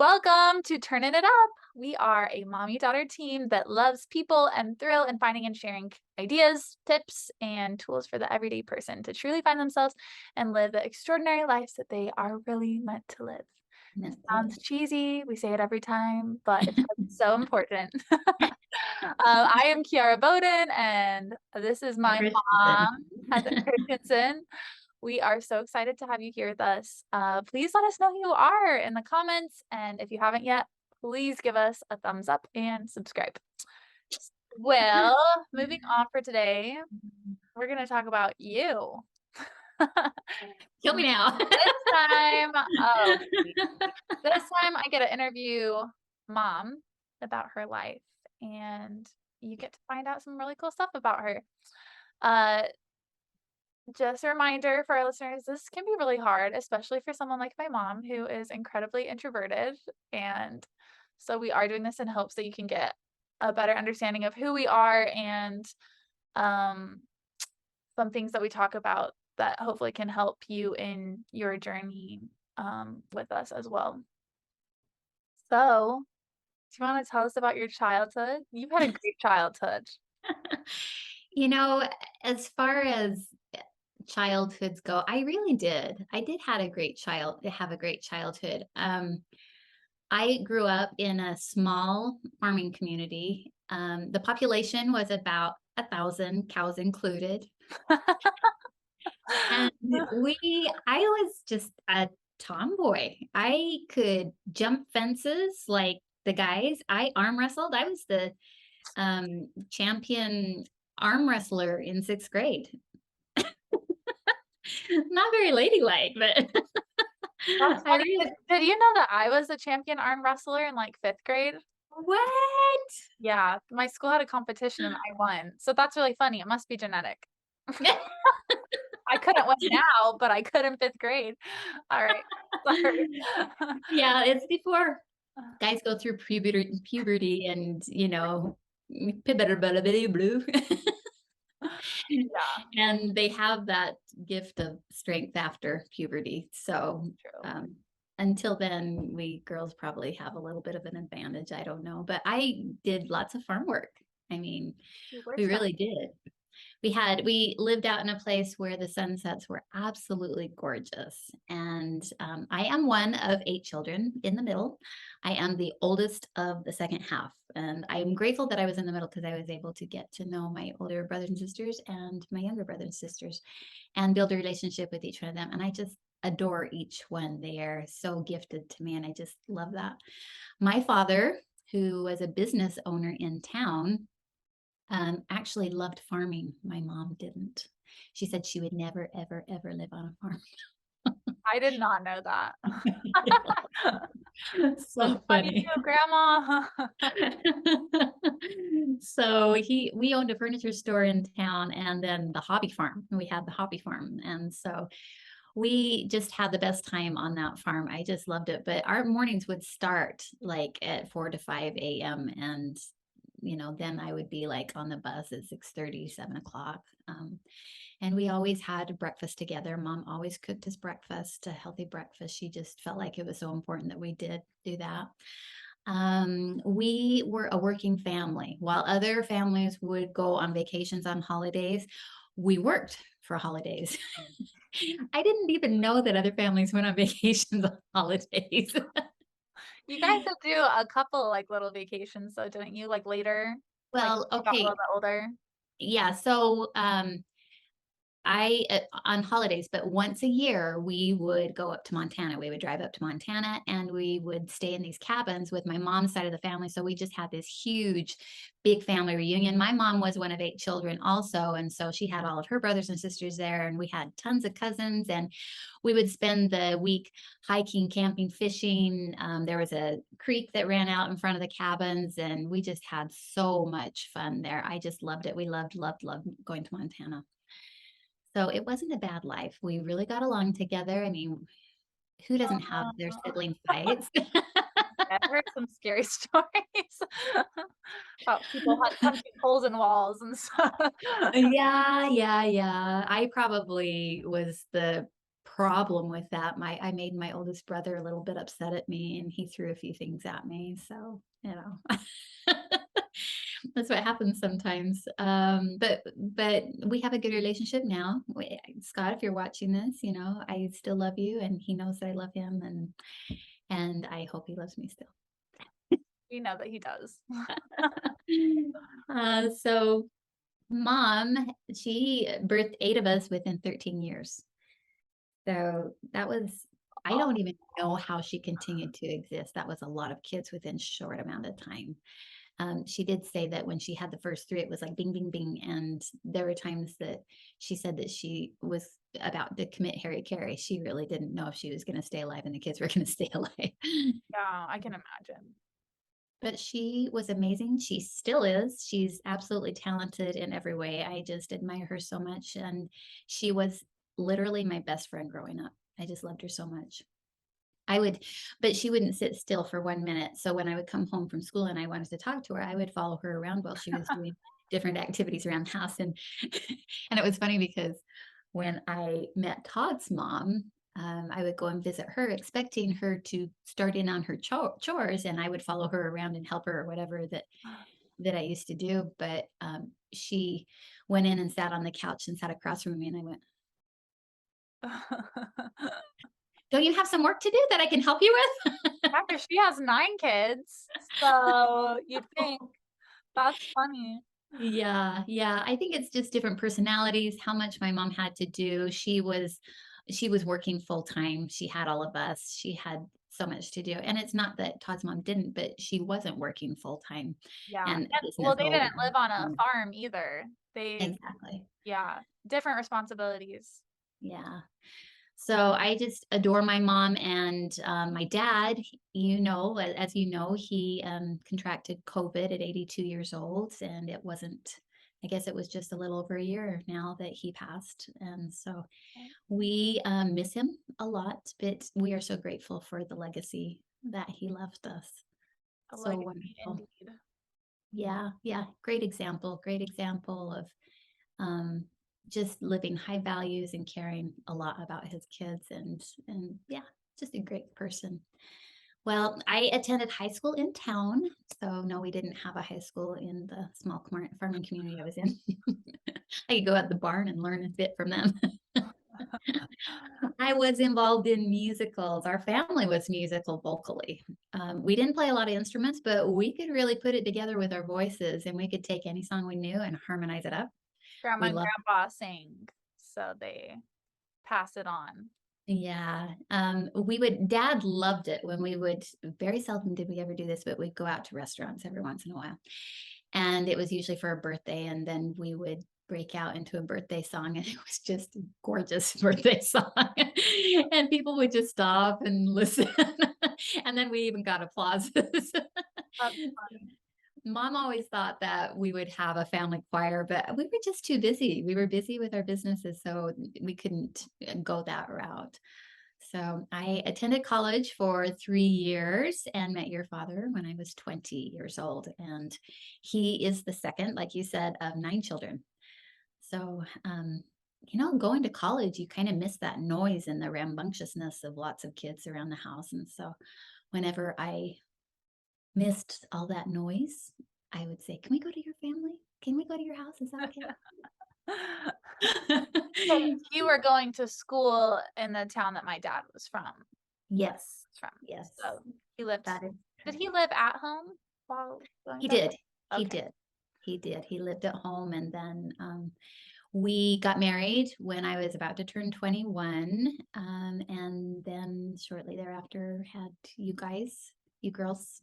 Welcome to Turning It Up. We are a mommy daughter team that loves people and thrill in finding and sharing ideas, tips, and tools for the everyday person to truly find themselves and live the extraordinary lives that they are really meant to live. It Meant to sounds live. cheesy, we say it every time, but it's 'cause it's so important. I am Kiara Bowden, and this is my Christensen. mom, Heather Christensen. We are so excited to have you here with us. Please let us know who you are in the comments, and if you haven't yet, please give us a thumbs up and subscribe. Well, moving on for today, we're going to talk about you. Kill me now. This time, oh, sweet. This time I get to interview mom about her life, and you get to find out some really cool stuff about her. Uh, Just a reminder for our listeners, this can be really hard, especially for someone like my mom who is incredibly introverted. And so we are doing this in hopes that you can get a better understanding of who we are and um, some things that we talk about that hopefully can help you in your journey with us as well. So, do you want to tell us about your childhood? You've had a great childhood. You know, as far as childhoods go, I really did. I did had a great child have a great childhood. I grew up in a small farming community. The population was about 1,000, cows included. And I was just a tomboy. I could jump fences like the guys. I arm wrestled. I was the champion arm wrestler in 6th grade. Not very ladylike, but That's I funny. really Did you know that I was a champion arm wrestler in like fifth grade? what? Yeah, my school had a competition and I won. So that's really funny. It must be genetic. I couldn't win now, but I could in fifth grade. All right. Sorry. Yeah, it's before guys go through puberty and, blue. Yeah, And they have that gift of strength after puberty. So, true. um, until then, we girls probably have a little bit of an advantage. I don't know, but I did lots of farm work. I mean, You were we strong. really did. We lived out in a place where the sunsets were absolutely gorgeous. And I am one of 8 children in the middle. I am the oldest of the second half. And I'm grateful that I was in the middle because I was able to get to know my older brothers and sisters and my younger brothers and sisters and build a relationship with each one of them. And I just adore each one. They are so gifted to me. And I just love that. My father, who was a business owner in town, actually loved farming. My mom didn't. She said she would never, ever, ever live on a farm. I did not know that. That's So funny funny. too, Grandma. So we owned a furniture store in town and then the hobby farm. We had the hobby farm. And so we just had the best time on that farm. I just loved it. But our mornings would start like at 4 to 5 a.m. And then I would be like on the bus at 6:30, 7 o'clock. And we always had breakfast together. Mom always cooked us breakfast, a healthy breakfast. She just felt like it was so important that we did do that. We were a working family. While other families would go on vacations on holidays, we worked for holidays. I didn't even know that other families went on vacations on holidays. You guys would do a couple like little vacations though, didn't you? Like later, like Well, you got a little okay. bit older. Yeah. So, I on holidays, but once a year we would go up to Montana. We would drive up to Montana and we would stay in these cabins with my mom's side of the family. So we just had this huge, big family reunion. My mom was one of 8 children also, and so she had all of her brothers and sisters there, and we had tons of cousins. And we would spend the week hiking, camping, fishing. There was a creek that ran out in front of the cabins, and we just had so much fun there. I just loved it. We loved, loved, loved going to Montana. So it wasn't a bad life. We really got along together. I mean, who doesn't have their Oh, sibling fights? I've heard some scary stories about people punching holes in walls and stuff. Yeah, yeah, yeah. I probably was the problem with that. I made my oldest brother a little bit upset at me, and he threw a few things at me. So, that's what happens sometimes. But we have a good relationship now. Scott, if you're watching this, I still love you, and he knows that I love him, and I hope he loves me still. We know that he does. So mom, she birthed 8 of us within 13 years. So that was, I don't even know how she continued to exist. That was a lot of kids within short amount of time. She did say that when she had the first 3, it was like bing, bing, bing. And there were times that she said that she was about to commit Harry Carey. She really didn't know if she was going to stay alive and the kids were going to stay alive. Yeah, I can imagine. But she was amazing. She still is. She's absolutely talented in every way. I just admire her so much. And she was literally my best friend growing up. I just loved her so much. But she wouldn't sit still for 1 minute. So when I would come home from school and I wanted to talk to her, I would follow her around while she was doing different activities around the house. And and it was funny because when I met Todd's mom, I would go and visit her, expecting her to start in on her chores, and I would follow her around and help her or whatever that I used to do. But she went in and sat on the couch and sat across from me, and I went, "Don't you have some work to do that I can help you with?" After she has 9 kids, so you'd think that's funny. Yeah, yeah. I think it's just different personalities, how much my mom had to do. She was working full time. She had all of us. She had so much to do. And it's not that Todd's mom didn't, but she wasn't working full time. Yeah, And and well, business they always. didn't live on a farm either. They Exactly. Yeah, different responsibilities. Yeah. So I just adore my mom and my dad. As you know, he contracted COVID at 82 years old, and it wasn't. I guess it was just a little over a year now that he passed, and so we miss him a lot. But we are so grateful for the legacy that he left us. A So legacy wonderful. indeed. Yeah, yeah. Great example. Great example of um, just living high values and caring a lot about his kids, and yeah, just a great person. Well, I attended high school in town, so no, we didn't have a high school in the small farming community I was in. I could go out the barn and learn a bit from them. I was involved in musicals. Our family was musical vocally. We didn't play a lot of instruments, but we could really put it together with our voices, and we could take any song we knew and harmonize it up. Grandma We and loved. grandpa sing, so they pass it on. Yeah. Dad loved it when very seldom did we ever do this, but we'd go out to restaurants every once in a while. And it was usually for a birthday. And then we would break out into a birthday song. And it was just a gorgeous birthday song. And people would just stop and listen. And then we even got applauses. That's fun. Mom always thought that we would have a family choir, but we were just too busy. We were busy with our businesses, so we couldn't go that route. So I attended college for 3 years and met your father when I was 20 years old. And he is the second, like you said, of 9 children. So, going to college, you kind of miss that noise and the rambunctiousness of lots of kids around the house. And so whenever I missed all that noise, I would say, "Can we go to your family? Can we go to your house? Is that So okay?" you were going to school in the town that my dad was from. Yes, From. yes, So he lived. that is Did correct. he live at home while going He to? did. He Okay. did. He did. He lived at home, and then we got married when I was about to turn 21, and then shortly thereafter had you girls.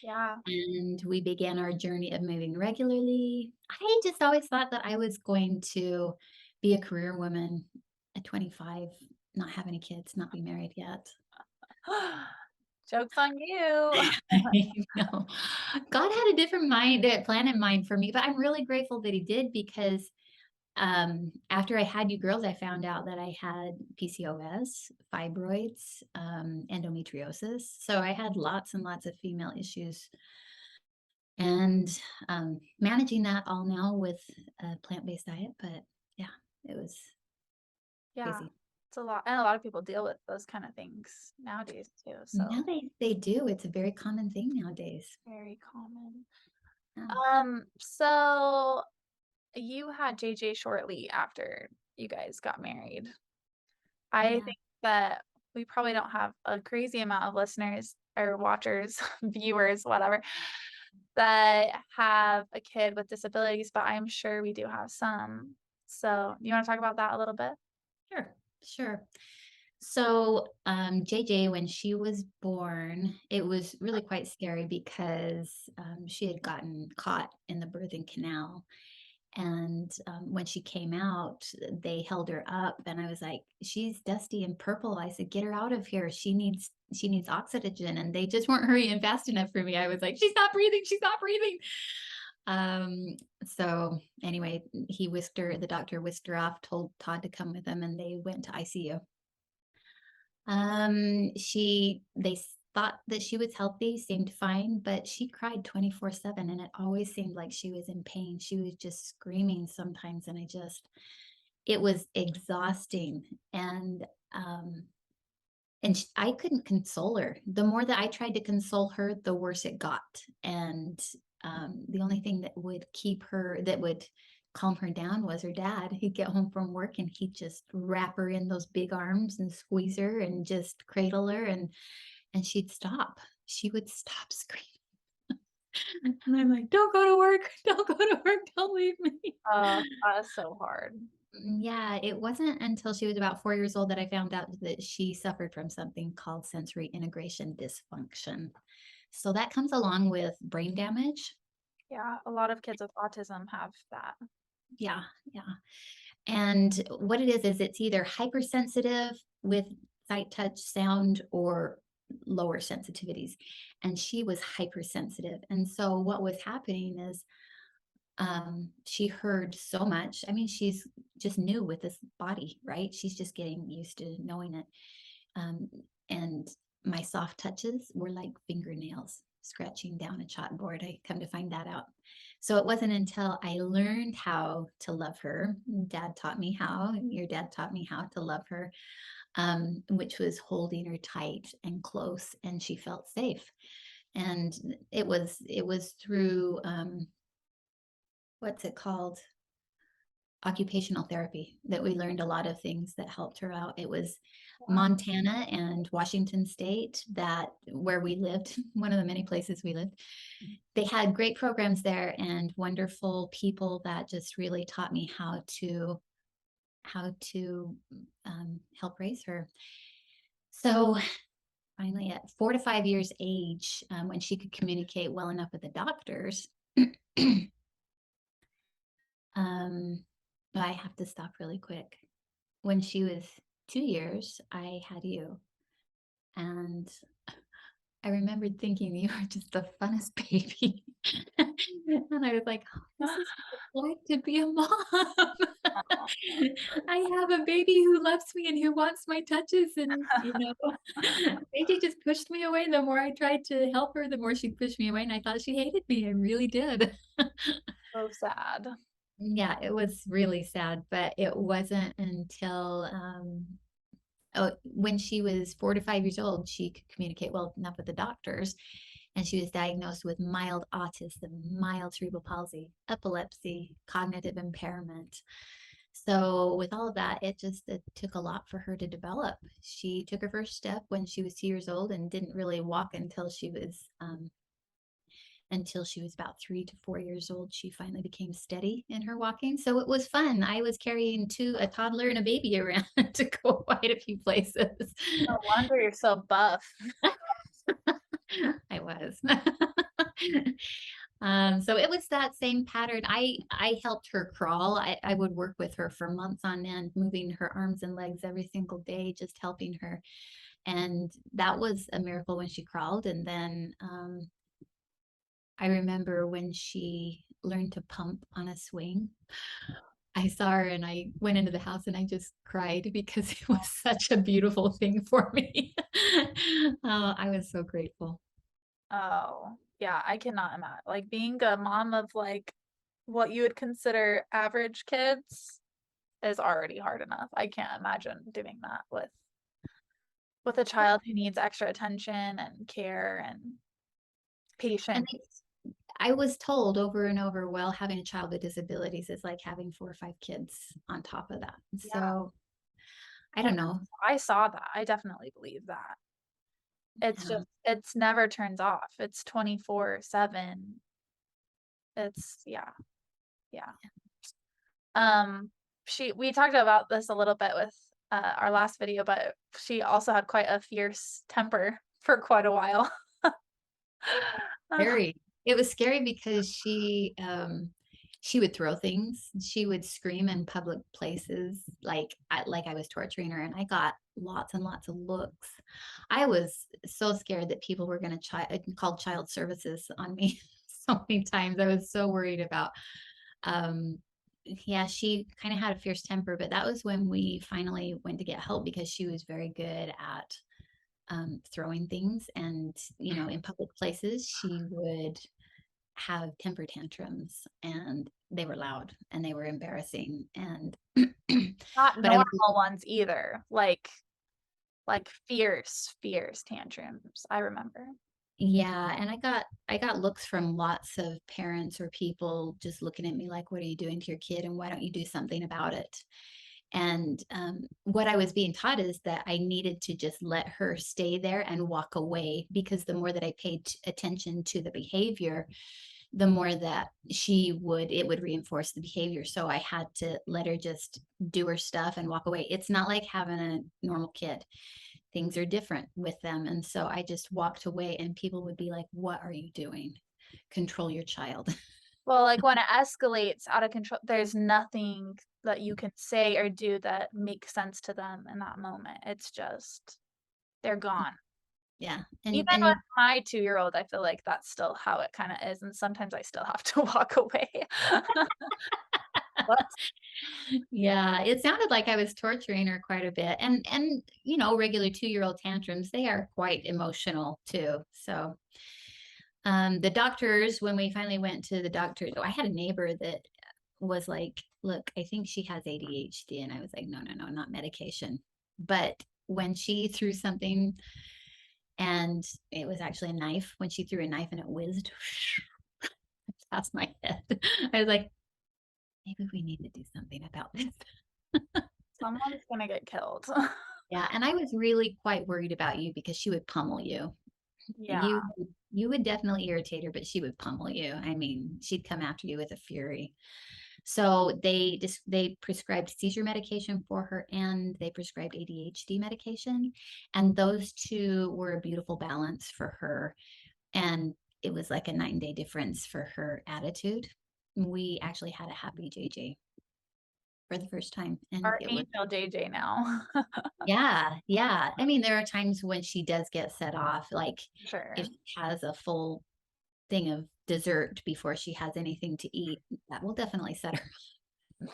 Yeah. And we began our journey of moving regularly. I just always thought that I was going to be a career woman at 25, not have any kids, not be married yet. Joke's on you. I know. God had a different plan in mind for me, but I'm really grateful that He did because after I had you girls, I found out that I had PCOS, fibroids, endometriosis. So I had lots and lots of female issues, and managing that all now with a plant-based diet. But yeah, it was Yeah. crazy. It's a lot, and a lot of people deal with those kind of things nowadays too, Now so they do. It's a very common thing nowadays. very common. Yeah. So you had JJ shortly after you guys got married. I Yeah. think that we probably don't have a crazy amount of listeners or watchers, viewers, whatever, that have a kid with disabilities, but I'm sure we do have some. So, you wanna talk about that a little bit? Sure. Sure. So, JJ, when she was born, it was really quite scary because she had gotten caught in the birthing canal. And when she came out, they held her up, and I was like, "She's dusty and purple." I said, "Get her out of here. She needs oxygen." And they just weren't hurrying fast enough for me. I was like, "She's not breathing. She's not breathing." Um, so anyway, the doctor whisked her off, told Todd to come with him, and they went to ICU. Thought that she was healthy, seemed fine, but she cried 24/7, and it always seemed like she was in pain. She was just screaming sometimes, and it was exhausting. And I couldn't console her. The more that I tried to console her, the worse it got. And the only thing that would calm her down was her dad. He'd get home from work and he'd just wrap her in those big arms and squeeze her and just cradle her, and she'd stop. She would stop screaming. And I'm like, don't go to work. Don't go to work. Don't leave me. That is so hard. Yeah, it wasn't until she was about 4 years old that I found out that she suffered from something called sensory integration dysfunction. So that comes along with brain damage. Yeah, a lot of kids with autism have that. Yeah, yeah. And what it is it's either hypersensitive with sight, touch, sound, or lower sensitivities. And she was hypersensitive. And so what was happening is she heard so much. I mean, she's just new with this body, right? She's just getting used to knowing it. um, and my soft touches were like fingernails scratching down a chalkboard. I come to find that out. So it wasn't until I learned how to love her. Dad taught me how, and your dad taught me how to love her, which was holding her tight and close, and she felt safe. And it was through what's it called? Occupational therapy that we learned a lot of things that helped her out. It was Wow. Montana and Washington State that where we lived, one of the many places we lived. They had great programs there and wonderful people that just really taught me how to help raise her. So finally, at 4 to 5 years age, when she could communicate well enough with the doctors, um, I have to stop really quick. When she was 2 years, I had you. And I remembered thinking you were just the funnest baby. And I was like, oh, this is what it's like to be a mom. I have a baby who loves me and who wants my touches. And, Baby just pushed me away. The more I tried to help her, the more she pushed me away. And I thought she hated me. I really did. So sad. Yeah, it was really sad, but it wasn't until when she was 4 to 5 years old, she could communicate well enough with the doctors, and she was diagnosed with mild autism, mild cerebral palsy, epilepsy, cognitive impairment. So, with all of that, it took a lot for her to develop. She took her first step when she was 2 years old and didn't really walk until she was about 3 to 4 years old. She finally became steady in her walking. So it was fun. I was carrying a toddler and a baby around to go quite a few places. No wonder you're so buff. I was. So it was that same pattern. I helped her crawl. I would work with her for months on end, moving her arms and legs every single day, just helping her. And that was a miracle when she crawled. And then I remember when she learned to pump on a swing. I saw her and I went into the house and I just cried because it was such a beautiful thing for me. Oh, I was so grateful. Oh, yeah, I cannot imagine. Like being a mom of like what you would consider average kids, is already hard enough. I can't imagine doing that with a child who needs extra attention and care and And patience. I was told over and over, well, having a child with disabilities is like having 4 or 5 kids on top of that. Yeah, So I and don't know. I saw that. I definitely believe that. It's Yeah. just it's never turns off. It's 24/7. It's yeah, yeah. Um, we talked about this a little bit with, our last video, but she also had quite a fierce temper for quite a while. Very. It was scary because she would throw things. She would scream in public places like I was torturing her, and I got lots and lots of looks. I was so scared that people were gonna call child services on me so many times. I was so worried about, um yeah, she kinda had a fierce temper, but that was when we finally went to get help because she was very good at throwing things. And, in public places, she would have temper tantrums and they were loud and they were embarrassing. And, Not but I was, normal ones either, like fierce, fierce tantrums, I remember. yeah. And I got looks from lots of parents or people just looking at me like, what are you doing to your kid? And why don't you do something about it? And what I was being taught is that I needed to just let her stay there and walk away, because the more that I paid attention to the behavior, the more that it would reinforce the behavior. So I had to let her just do her stuff and walk away. It's not like having a normal kid. Things are different with them. And so I just walked away, and people would be like, what are you doing? Control your child. Well, like, when it escalates out of control, there's nothing that you can say or do that makes sense to them in that moment. It's just they're gone. Yeah. Even with And my two-year-old, I feel like that's still how it kinda is, and sometimes I still have to walk away. But yeah, it sounded like I was torturing her quite a bit. And regular 2-year-old tantrums, they are quite emotional too. So, the doctors, when we finally went to the doctor, I had a neighbor that was like, "Look, I think she has ADHD." And I was like, "No, no, no, not medication." But when she threw something, and it was actually a knife, when she threw a knife and it whizzed past my head, I was like, maybe we need to do something about this. someone's gonna get killed. Yeah, and I was really quite worried about you because she would pummel you. Yeah. You would definitely irritate her, but she would pummel you. I mean, she'd come after you with a fury. So they prescribed seizure medication for her, and they prescribed ADHD medication, and those two were a beautiful balance for her. And it was like a night and day difference for her attitude. We actually had a happy JJ for the first time, and Our it was, angel JJ now. yeah, yeah. I mean, there are times when she does get set off, like if Sure. she has a full thing of dessert before she has anything to eat, that will definitely set her.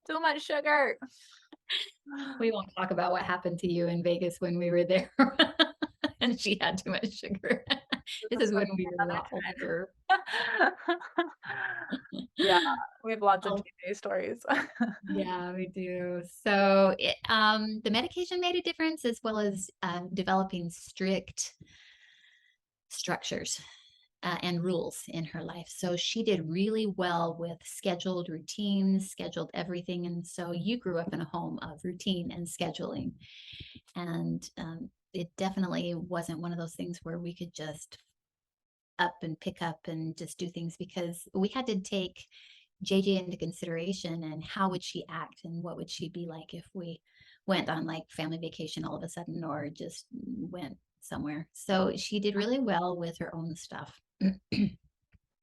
Too much sugar. We won't talk about what happened to you in Vegas when we were there and she had too much sugar. This is when we were a lot older. Another time. Yeah, we have lots of Oh, JJ stories. yeah, we do. So the medication made a difference, as well as developing strict structures and rules in her life. So she did really well with scheduled routines, scheduled everything. And so you grew up in a home of routine and scheduling. And it definitely wasn't one of those things where we could just up and pick up and just do things, because we had to take JJ into consideration, and how would she act and what would she be like if we went on like family vacation all of a sudden, or just went somewhere. So she did really well with her own stuff.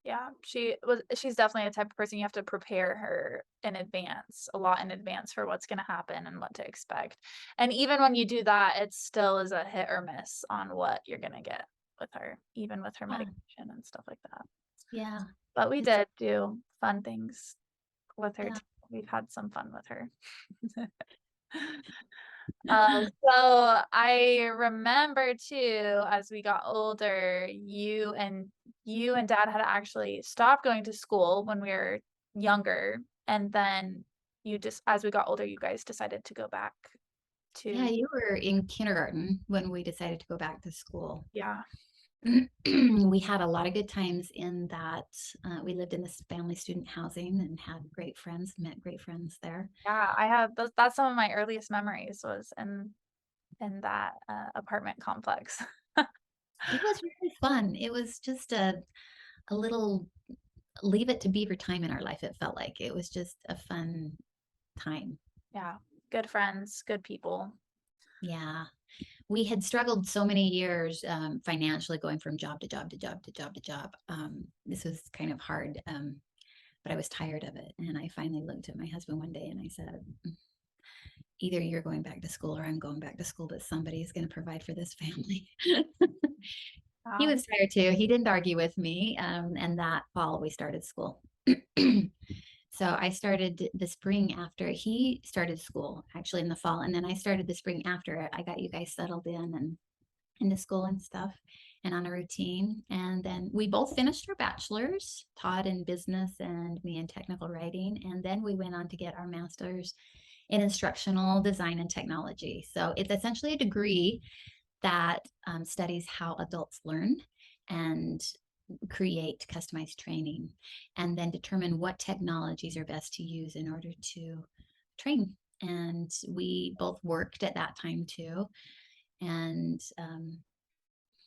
Yeah, she's definitely a type of person you have to prepare her in advance, a lot in advance for what's gonna happen and what to expect. And even when you do that, it still is a hit or miss on what you're gonna get with her, even with her Yeah, medication and stuff like that. yeah, But we it's did do fun things with her yeah. too. We've had some fun with her. So I remember too, as we got older, you and dad had actually stopped going to school when we were younger, and then you just as we got older, you guys decided to go back Yeah, to you were in kindergarten when we decided to go back to school. yeah. We had a lot of good times in that. We lived in this family student housing and had great friends, met great friends there. Yeah, I have those that's some of my earliest memories was in that, apartment complex. It was really fun. It was just a little leave it to beaver time in our life. It felt like it was just a fun time. Yeah, good friends, good people. Yeah. We had struggled so many years financially, going from job to job to job to job to job. This was kind of hard, but I was tired of it. And I finally looked at my husband one day and I said, either you're going back to school or I'm going back to school, but somebody is going to provide for this family. He Wow. was tired too. He didn't argue with me. And that fall, we started school. So I started the spring after he started school, actually in the fall. And then I started the spring after I got you guys settled in and into school and stuff and on a routine. And then we both finished our bachelor's, Todd in business and me in technical writing. And then we went on to get our master's in instructional design and technology. So it's essentially a degree that studies how adults learn and create customized training and then determine what technologies are best to use in order to train. And we both worked at that time too. And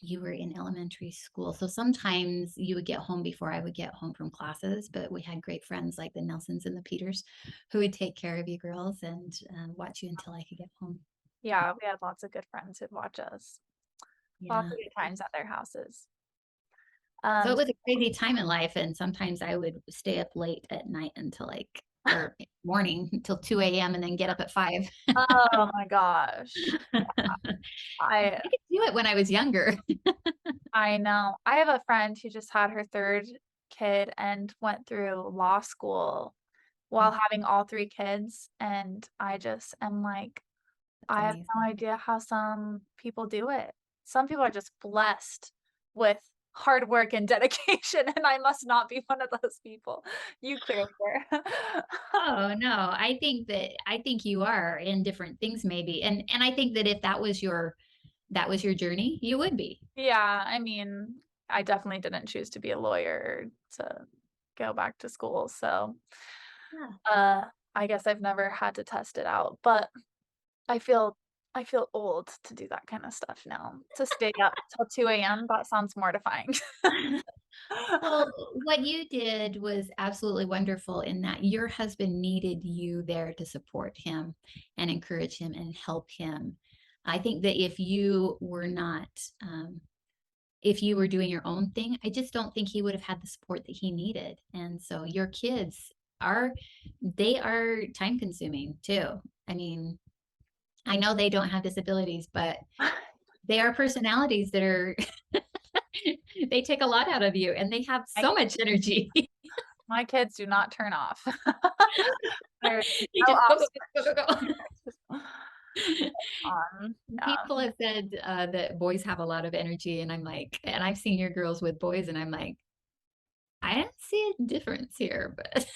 you were in elementary school. So sometimes you would get home before I would get home from classes, but we had great friends like the Nelsons and the Peters who would take care of you girls and watch you until I could get home. Yeah, we had lots of good friends who'd watch us. Lots Yeah. of good times at their houses. So it Um, was a crazy time in life. And sometimes I would stay up late at night until like, or morning until 2 a.m. and then get up at 5. oh my gosh. I I could do it when I was younger. I know. I have a friend who just had her 3rd kid and went through law school while having all 3 kids, and I just am like, That's I have no amazing. idea how some people do it. Some people are just blessed with hard work and dedication, and I must not be one of those people. You clearly were. Oh, no, I think you are in different things maybe. And I think that if that was your journey, you would be. Yeah, I mean, I definitely didn't choose to be a lawyer to go back to school, so, Yeah. uh, I guess I've never had to test it out, but I feel I feel old to do that kinda stuff now. To stay up till 2 AM, that sounds mortifying. Well, what you did was absolutely wonderful in that your husband needed you there to support him and encourage him and help him. I think that if you were not, if you were doing your own thing, I just don't think he would have had the support that he needed. And so your kids are, they are time consuming too. I mean, I know they don't have disabilities, but they are personalities that are, they take a lot out of you and they have My so much energy. my kids do not turn off. They're You so just go, go, go, go, go, awesome. Yeah. People have said that boys have a lot of energy, and I'm like, and I've seen your girls with boys, and I'm like, I don't see a difference here, but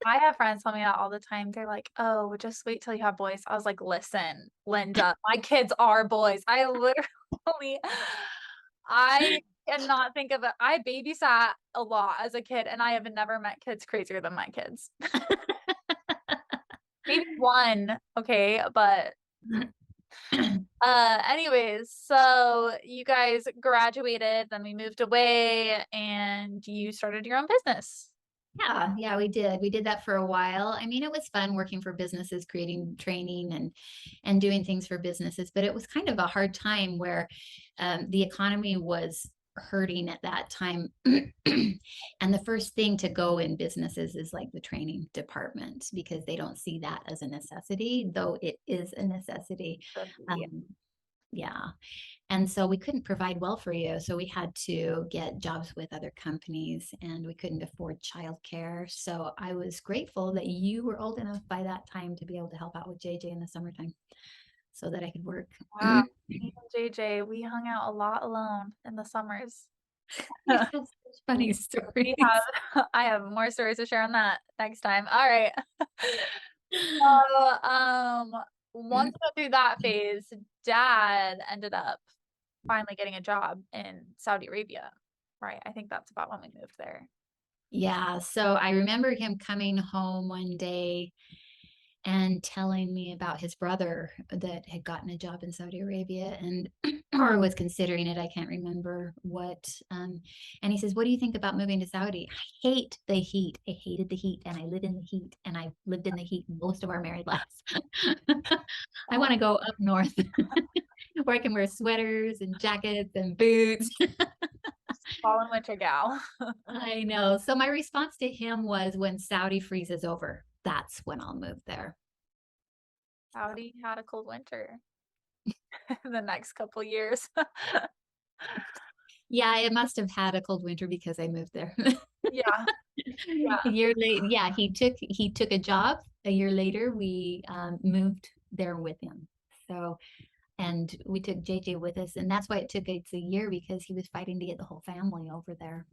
I have friends tell me that all the time. They're like, "Oh, just wait till you have boys." I was like, "Listen, Linda, my kids are boys." I literally I cannot think of it. I babysat a lot as a kid, and I have never met kids crazier than my kids. Maybe 1, okay, but anyways, so you guys graduated, then we moved away, and you started your own business. yeah, yeah, we did. We did that for a while. I mean, it was fun working for businesses, creating training and doing things for businesses, but it was kind of a hard time where the economy was hurting at that time. And the first thing to go in businesses is like the training department because they don't see that as a necessity, though it is a necessity. Should be. Um, yeah. And so we couldn't provide well for you. So we had to get jobs with other companies and we couldn't afford childcare. So I was grateful that you were old enough by that time to be able to help out with JJ in the summertime so that I could work. Wow. Me and JJ, we hung out a lot alone in the summers. You have such funny We have stories. I have more stories to share on that next time. All right. So, once we got through that phase, dad ended up finally getting a job in Saudi Arabia, right? I think that's about when we moved there. Yeah, so I remember him coming home one day and telling me about his brother that had gotten a job in Saudi Arabia and or was considering it. I can't remember what. And he says, "What do you think about moving to Saudi?" I hate the heat. I hated the heat, and I live in the heat, and I lived in the heat most of our married lives. I want to go up north where I can wear sweaters and jackets and boots. Fall and winter gal. I know. So my response to him was, when Saudi freezes over, that's when I'll move there. So, Saudi had a cold winter in the next couple years. yeah, it must have had a cold winter because I moved there. Yeah, yeah. A year later, yeah, he took a job. A year later, we moved there with him. So, and we took JJ with us, and that's why it took us a year because he was fighting to get the whole family over there,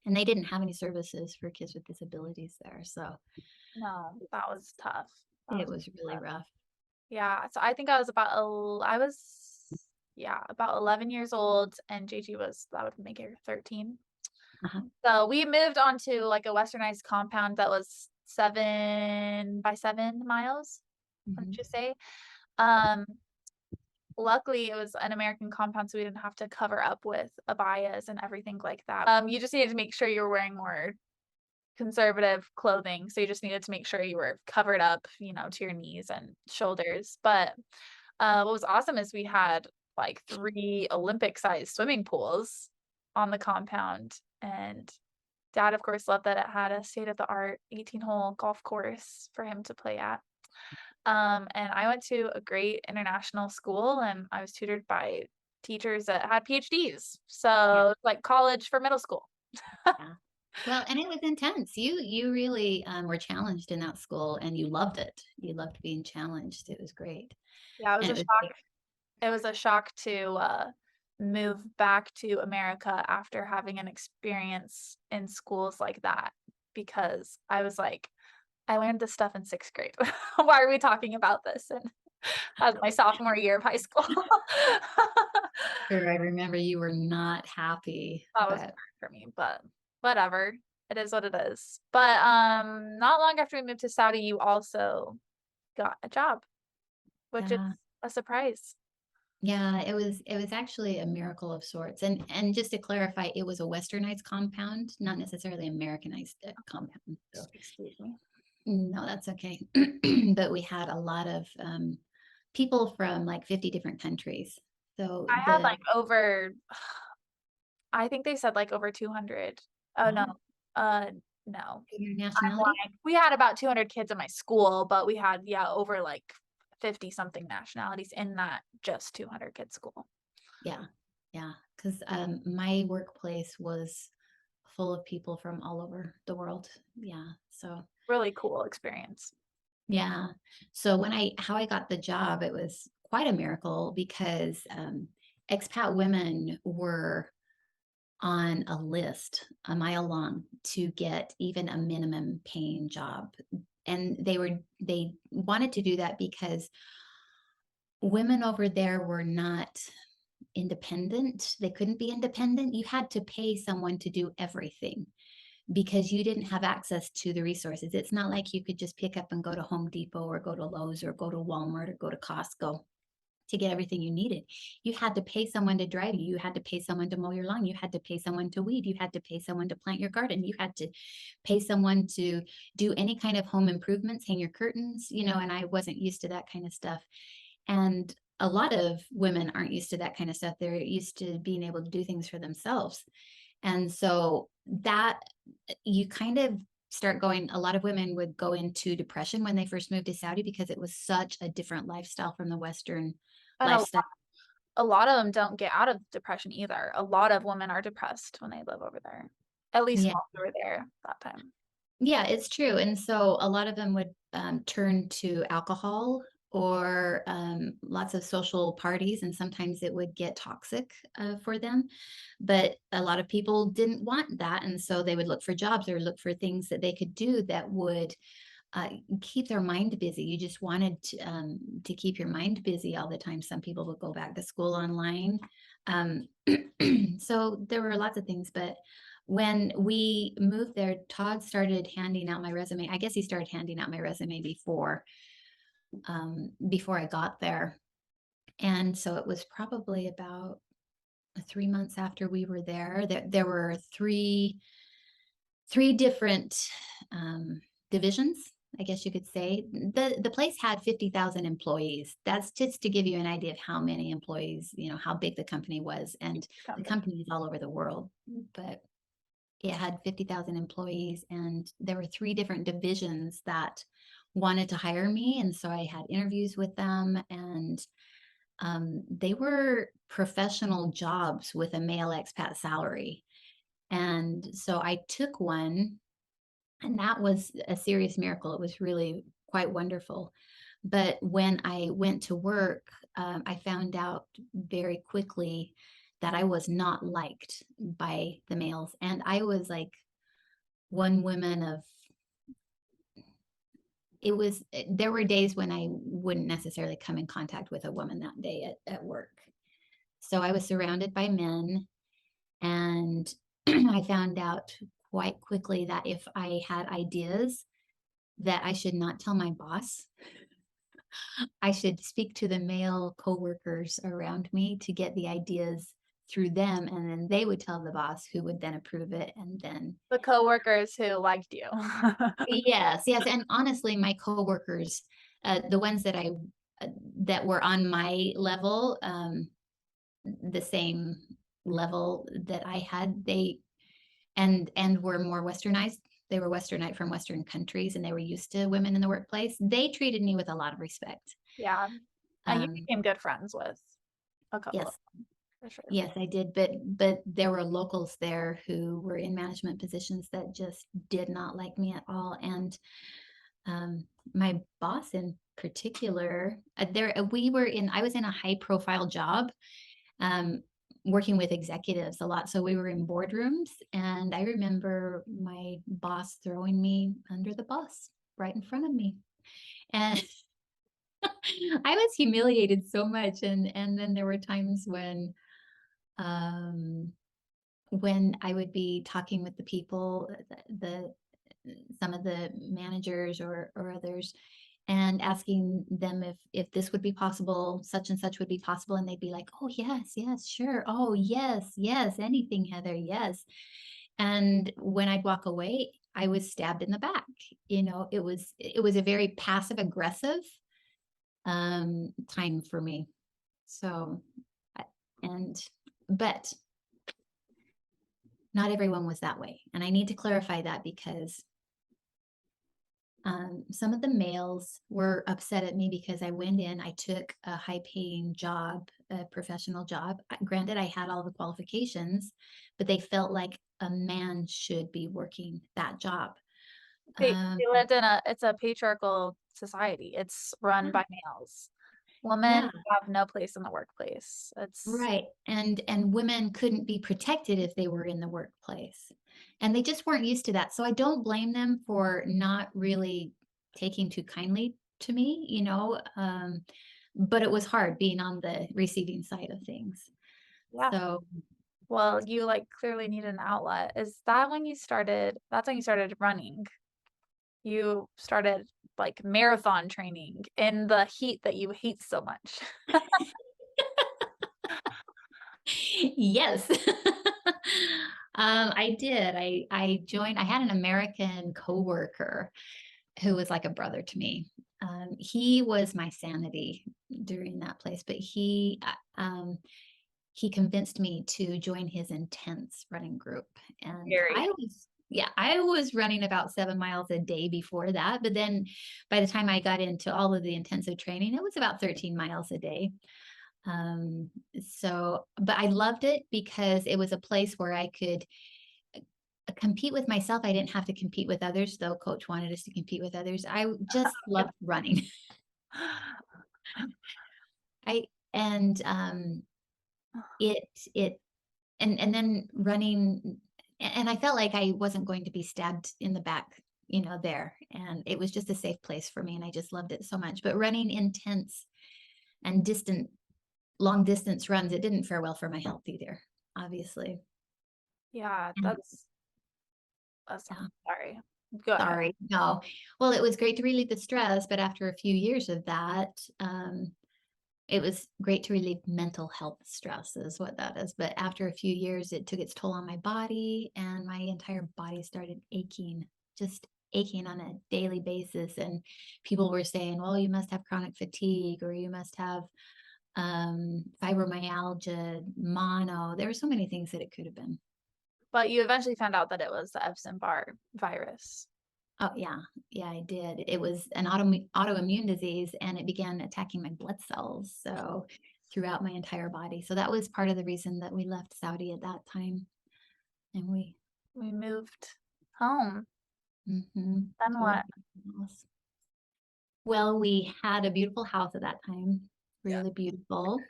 and they didn't have any services for kids with disabilities there, so No, that was tough. That it was was really tough. rough. Yeah, so I think I was about I was yeah, about 11 years old and JG was that would make her 13. Uh-huh. So we moved on to like a westernized compound that was 7 by 7 miles, let's Mhm. just say. Um, Luckily it was an American compound, so we didn't have to cover up with abayas and everything like that. You just needed to make sure you were wearing more conservative clothing, so you just needed to make sure you were covered up, to your knees and shoulders. But what was awesome is we had like 3 Olympic-sized swimming pools on the compound, and dad, of course, loved that it had a state-of-the-art 18-hole golf course for him to play at. And I went to a great international school, and I was tutored by teachers that had PhDs, Yeah, so, like college for middle school. yeah. Well, and it was intense. You really were challenged in that school, and you loved it. You loved being challenged. It was great, Yeah, it was and a it was shock great. It was a shock to, move back to America after having an experience in schools like that, because I was like, "I learned this stuff in 6th grade. Why are we talking about this?" And that was my sophomore year of high school. Sure, I remember you were not happy, That was hard but for me, but whatever. It is what it is. But, not long after we moved to Saudi, you also got a job, which is yeah, a surprise. yeah, it was actually a miracle of sorts. And just to clarify, it was a westernized compound, not necessarily Americanized compound. So Excuse me. no, that's okay. But we had a lot of people from like 50 different countries. So I had, the like, over I think they said, like, over 200. Oh, no. oh, Uh, no. your I'm nationality? lying. We had about 200 kids in my school, but we had, yeah, over, like, 50 something nationalities in that just 200 kid school. Yeah. Yeah. Because my workplace was full of people from all over the world. Yeah. So, Really cool experience. yeah. So how I got the job, it was quite a miracle because expat women were on a list a mile long to get even a minimum paying job. And they wanted to do that because women over there were not independent. They couldn't be independent. You had to pay someone to do everything because you didn't have access to the resources. It's not like you could just pick up and go to Home Depot or go to Lowe's or go to Walmart or go to Costco to get everything you needed. You had to pay someone to drive you. You had to pay someone to mow your lawn. You had to pay someone to weed. You had to pay someone to plant your garden. You had to pay someone to do any kind of home improvements, hang your curtains, and I wasn't used to that kind of stuff. And a lot of women aren't used to that kind of stuff. They're used to being able to do things for themselves. And so that you kind of start going, a lot of women would go into depression when they first moved to Saudi because it was such a different lifestyle from the Western And lifestyle. a lot of them don't get out of depression either. A lot of women are depressed when they live over there, at least Yeah. while we were there that time. Yeah, it's true. And so a lot of them would turn to alcohol or lots of social parties, and sometimes it would get toxic for them. But a lot of people didn't want that, and so they would look for jobs or look for things that they could do that would keep their mind busy. You just wanted to keep your mind busy all the time. Some people would go back to school online. Um, so there were lots of things, but when we moved there, Todd started handing out my resume. I guess he started handing out my resume before I got there. And so it was probably about 3 months after we were there that there were three different divisions, I guess you could say. The place had 50,000 employees. That's just to give you an idea of how many employees, how big the company was. And the Company. company is all over the world, but it had 50,000 employees, and there were three different divisions that wanted to hire me. And so I had interviews with them, and they were professional jobs with a male expat salary. And so I took one, and that was a serious miracle. It was really quite wonderful. But when I went to work, I found out very quickly that I was not liked by the males. And I was like one woman of, there were days when I wouldn't necessarily come in contact with a woman that day at work. So I was surrounded by men, and I found out quite quickly that if I had ideas that I should not tell my boss, I should speak to the male coworkers around me to get the ideas through them, and then they would tell the boss, who would then approve it. And then The coworkers who liked you. yes, yes, and honestly, my coworkers, the ones that were on my level, the same level that I had, and were more westernized. They were westernized from Western countries, and they were used to women in the workplace. They treated me with a lot of respect. Yeah. And you Um, became good friends with a couple of yes, them, for sure. yes, I did, but there were locals there who were in management positions that just did not like me at all. And my boss in particular, I was in a high profile job, um, working with executives a lot. So we were in boardrooms, and I remember my boss throwing me under the bus right in front of me. And I was humiliated so much. And then there were times um, when I would be talking with the people, some of the managers or others, and asking them if this would be possible, such and such would be possible, and they'd be like, "Oh yes, yes, sure. Oh yes, yes, anything, Heather, yes." And when I'd walk away, I was stabbed in the back. It was a very passive aggressive time for me. So, and but not everyone was that way, and I need to clarify that because some of the males were upset at me because I went in, I took a high paying job, a professional job. Granted, I had all the qualifications, but they felt like a man should be working that job. They lived in it's a patriarchal society. It's run Yeah, by males. Women yeah, have no place in the workplace. It's right. And women couldn't be protected if they were in the workplace. And they just weren't used to that. So I don't blame them for not really taking too kindly to me. But it was hard being on the receiving side of things. yeah. So Well, you like clearly need an outlet. That's when you started running. You started like marathon training in the heat that you hate so much. yes. I did. I joined. I had an American coworker who was like a brother to me. He was my sanity during that place, but he convinced me to join his intense running group. And Very. I was running about 7 miles a day before that. But then by the time I got into all of the intensive training, it was about 13 miles a day. Um, but I loved it because it was a place where I could compete with myself. I didn't have to compete with others, though coach wanted us to compete with others. I just loved running. I and it it and then running and I felt like I wasn't going to be stabbed in the back, there. And it was just a safe place for me and I just loved it so much. But running intense and long distance runs, it didn't fare well for my health either, obviously. Yeah, And that's yeah, sorry. Go ahead. sorry. No. Well, it was great to relieve the stress, but after a few years of that, it was great to relieve mental health stress is what that is. But after a few years, it took its toll on my body and my entire body started aching, just aching on a daily basis. And people were saying, well, you must have chronic fatigue or you must have fibromyalgia, mono. There were so many things that it could have been. But you eventually found out that it was the Epstein-Barr virus. Oh, yeah. Yeah, I did. It was an autoimmune disease and it began attacking my blood cells. So throughout my entire body. So that was part of the reason that we left Saudi at that time. And We moved home. mhm, Then to a what? beautiful house. Well, we had a beautiful house at that time, Yeah. really beautiful.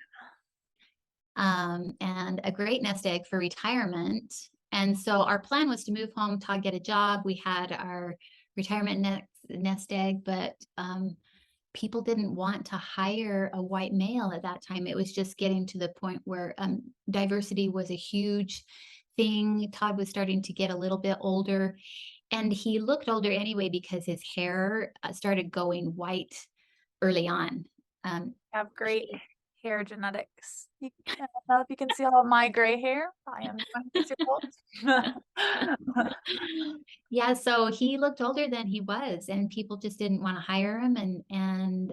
And a great nest egg for retirement. And so our plan was to move home, Todd get a job. We had our retirement nest egg, but people didn't want to hire a white male at that time. It was just getting to the point where diversity was a huge thing. Todd was starting to get a little bit older, and he looked older anyway because his hair started going white early on. Um, Have great hair genetics. I don't know if you can see all of my gray hair. I am 26 years old. Yeah, so he looked older than he was, and people just didn't want to hire him. And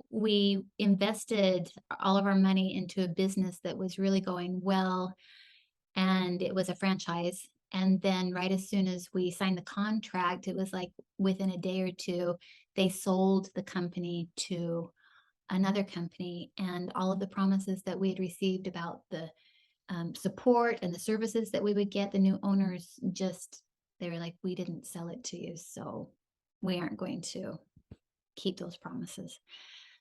we invested all of our money into a business that was really going well, and it was a franchise. And then right as soon as we signed the contract, it was like within a day or two, they sold the company to another company, and all of the promises that we had received about the support and the services that we would get, the new owners just, they were like, we didn't sell it to you, so we aren't going to keep those promises.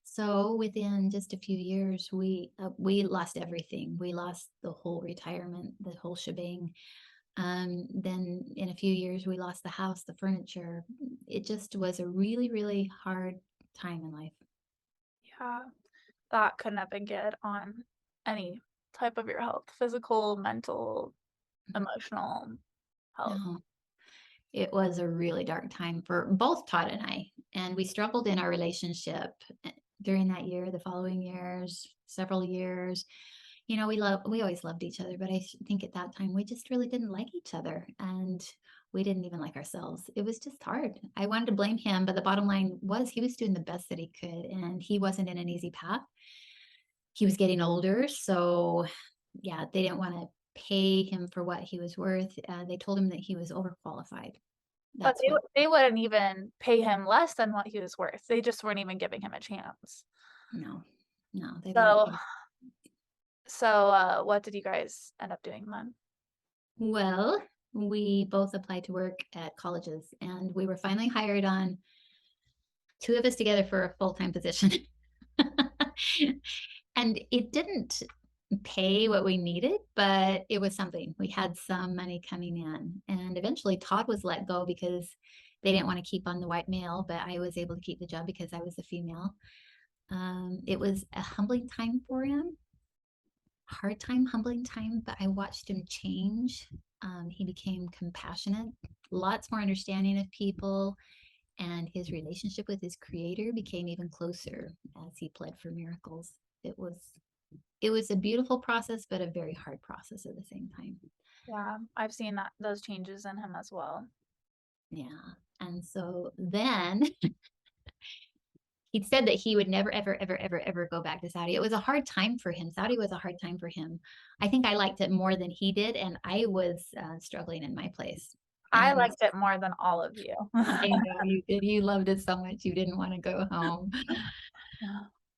So within just a few years, we lost everything. We lost the whole retirement, the whole shebang. Then in a few years, we lost the house, the furniture. It just was a really, really hard time in life. Yeah, that couldn't have been good on any type of your health, physical, mental, emotional health. No, it was a really dark time for both Todd and I, and we struggled in our relationship during that year, the following years, several years. We always loved each other, but I think at that time we just really didn't like each other, and we didn't even like ourselves. It was just hard. I wanted to blame him, but the bottom line was he was doing the best that he could, and he wasn't in an easy path. He was getting older, so yeah, they didn't want to pay him for what he was worth. They told him that he was overqualified. But That's what. they wouldn't even pay him less than what he was worth. They just weren't even giving him a chance. No, no, they didn't So give. what did you guys end up doing then? Well, we both applied to work at colleges, and we were finally hired on, two of us together for a full-time position. And it didn't pay what we needed, but it was something. We had some money coming in. And eventually Todd was let go because they didn't want to keep on the white male, but I was able to keep the job because I was a female. It was a humbling time for him, hard time, humbling time, but I watched him change. He became compassionate, lots more understanding of people, and his relationship with his creator became even closer as he pled for miracles. It was it was a beautiful process, but a very hard process at the same time. Yeah, I've seen those changes in him as well. Yeah. And so then he said that he would never, ever, ever, ever, ever go back to Saudi. It was a hard time for him. Saudi was a hard time for him. I think I liked it more than he did, and I was struggling in my place. I And liked it more than all of you. I know you did. You loved it so much you didn't want to go home.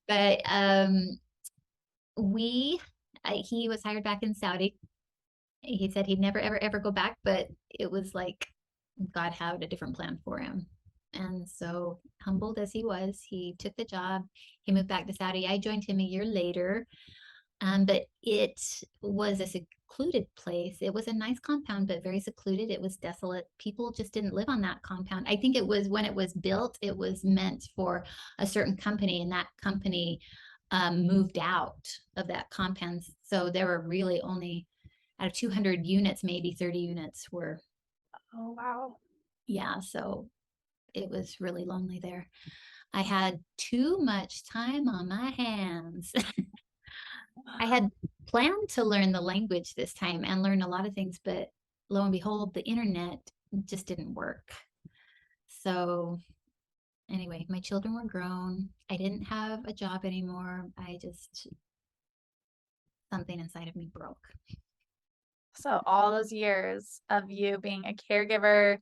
But we, he was hired back in Saudi. He said he'd never, ever, ever go back, but it was like God had a different plan for him. And so, humbled as he was, he took the job. He moved back to Saudi. I joined him a year later, but it was a secluded place. It was a nice compound, but very secluded. It was desolate. People just didn't live on that compound. I think it was when it was built, it was meant for a certain company, and that company moved out of that compound. So there were really only out of 200 units, maybe 30 units were, Oh, wow. yeah. So it was really lonely there. I had too much time on my hands. I had planned to learn the language this time and learn a lot of things, but lo and behold, the internet just didn't work. So, anyway, my children were grown. I didn't have a job anymore. Something inside of me broke. So all those years of you being a caregiver,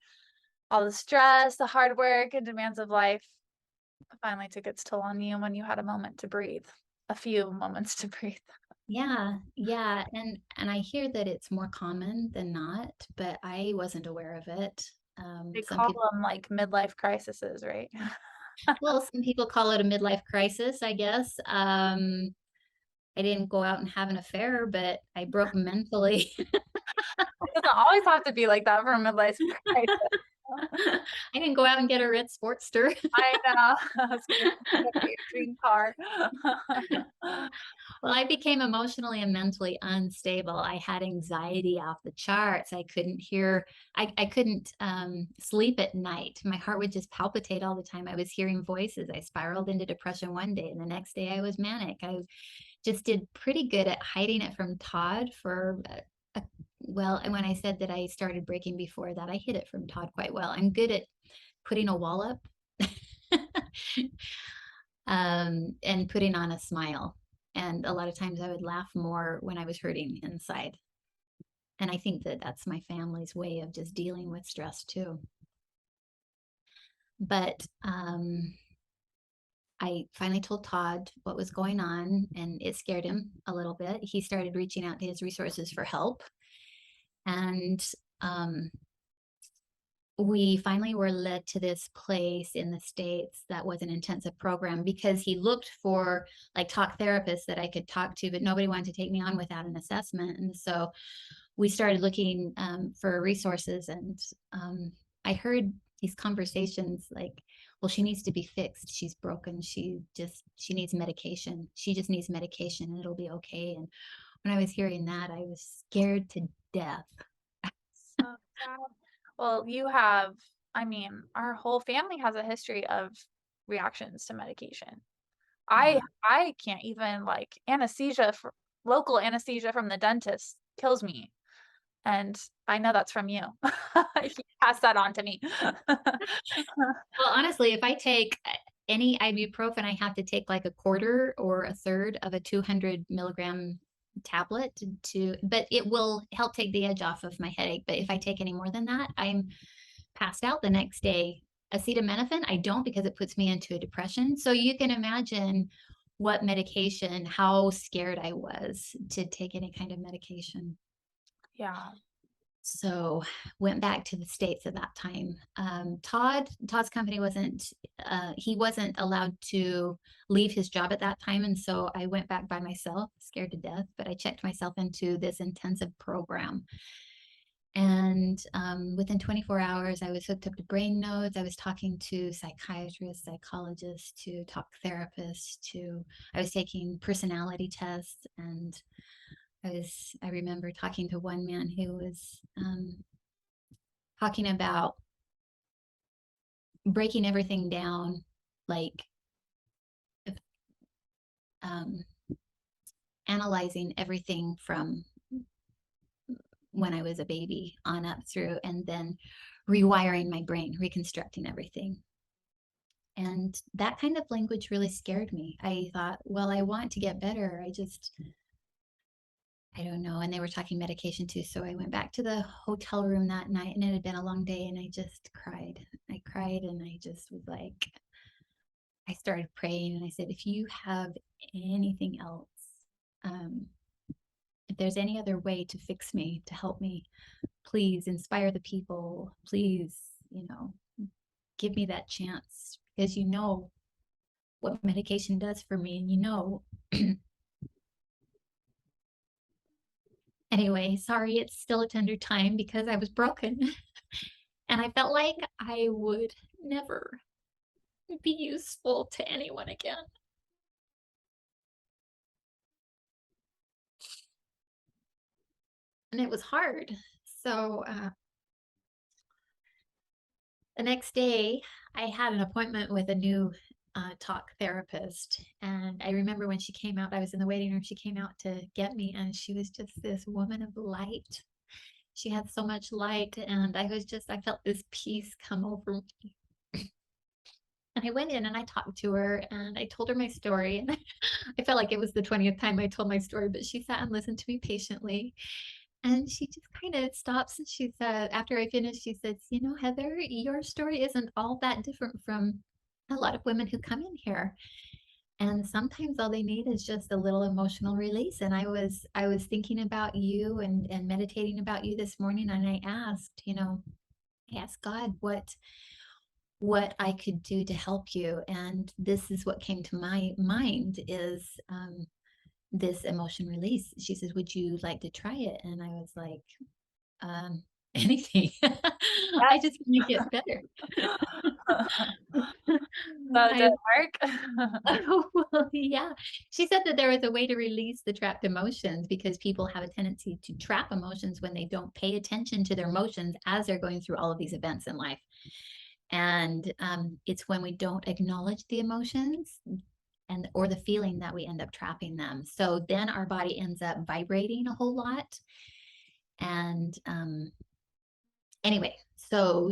all the stress, the hard work and demands of life finally took its toll on you when you had a moment to breathe, a few moments to breathe. Yeah, yeah, and I hear that it's more common than not, but I wasn't aware of it. They Some call people, them like midlife crises, right? well, some people call it a midlife crisis, I guess. I didn't go out and have an affair, but I broke mentally. It doesn't always have to be like that for a midlife crisis. I didn't go out and get a red Sportster. I know. I was gonna get your dream car. Well, I became emotionally and mentally unstable. I had anxiety off the charts. I couldn't sleep at night. My heart would just palpitate all the time. I was hearing voices. I spiraled into depression one day, and the next day I was manic. I just did pretty good at hiding it from Todd for well, and when I said that I started breaking before that, I hid it from Todd quite well. I'm good at putting a wall up and putting on a smile. And a lot of times I would laugh more when I was hurting inside. And I think that that's my family's way of just dealing with stress too. But I finally told Todd what was going on, and it scared him a little bit. He started reaching out to his resources for help. And um, we finally were led to this place in the States that was an intensive program because he looked for like talk therapists that I could talk to, but nobody wanted to take me on without an assessment. And so we started looking for resources, and I heard these conversations like, well, she needs to be fixed. She's broken. She needs medication. She just needs medication and it'll be okay. And when I was hearing that, I was scared to death. So sad. Well, you have, I mean, our whole family has a history of reactions to medication. I Yeah. I can't even like anesthesia for local anesthesia from the dentist kills me. And I know that's from you. You passed that on to me. Well, honestly, if I take any ibuprofen, I have to take like a quarter or a third of a 200 milligram tablet but it will help take the edge off of my headache. But if I take any more than that, I'm passed out the next day. Acetaminophen, I don't because it puts me into a depression. So you can imagine what medication, how scared I was to take any kind of medication. Yeah. So went back to the States at that time. Todd's company he wasn't allowed to leave his job at that time. And so I went back by myself, scared to death, but I checked myself into this intensive program. And within 24 hours, I was hooked up to brain nodes. I was talking to psychiatrists, psychologists, to talk therapists, I was taking personality tests. And I remember talking to one man who was talking about breaking everything down, like um, analyzing everything from when I was a baby on up through, and then rewiring my brain, reconstructing everything. And that kind of language really scared me. I thought, well, I want to get better. I don't know. And they were talking medication too. So I went back to the hotel room that night, and it had been a long day, and I just cried. I cried, and I just was like, I started praying, and I said, if you have anything else, um, if there's any other way to fix me, to help me, please inspire the people. Please, give me that chance because you know what medication does for me, and you know. Anyway, sorry, it's still a tender time because I was broken and I felt like I would never be useful to anyone again. And it was hard. So the next day, I had an appointment with a new talk therapist. And I remember when she came out, I was in the waiting room. She came out to get me, and she was just this woman of light. She had so much light, and I felt this peace come over me. And I went in and I talked to her and I told her my story. And I felt like it was the 20th time I told my story, but she sat and listened to me patiently. And she just kind of stops and she said, after I finished, she says, you know, Heather, your story isn't all that different from a lot of women who come in here. And sometimes all they need is just a little emotional release. And I was thinking about you and meditating about you this morning. And I asked God what I could do to help you. And this is what came to my mind is this emotion release. She says, would you like to try it? And I was like, anything. I just want to get better. That I, didn't work. well, yeah. She said that there was a way to release the trapped emotions because people have a tendency to trap emotions when they don't pay attention to their emotions as they're going through all of these events in life. And it's when we don't acknowledge the emotions or the feeling that we end up trapping them. So then our body ends up vibrating a whole lot. And anyway, so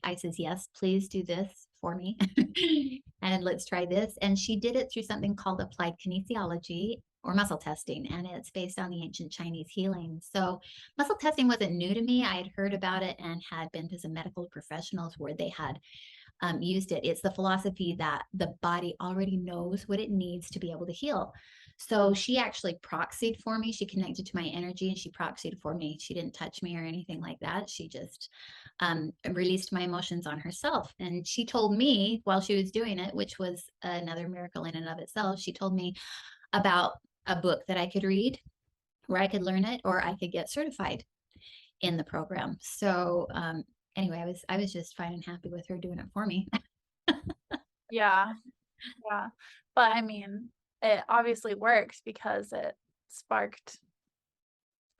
I says, yes, please do this for me. And let's try this. And she did it through something called applied kinesiology or muscle testing. And it's based on the ancient Chinese healing. So muscle testing wasn't new to me. I had heard about it and had been to some medical professionals where they had used it. It's the philosophy that the body already knows what it needs to be able to heal. So she actually proxied for me. She connected to my energy and she proxied for me. She didn't touch me or anything like that. She just released my emotions on herself. And she told me while she was doing it, which was another miracle in and of itself, she told me about a book that I could read where I could learn it or I could get certified in the program. So anyway, I was just fine and happy with her doing it for me. Yeah. Yeah. But I mean, it obviously works because it sparked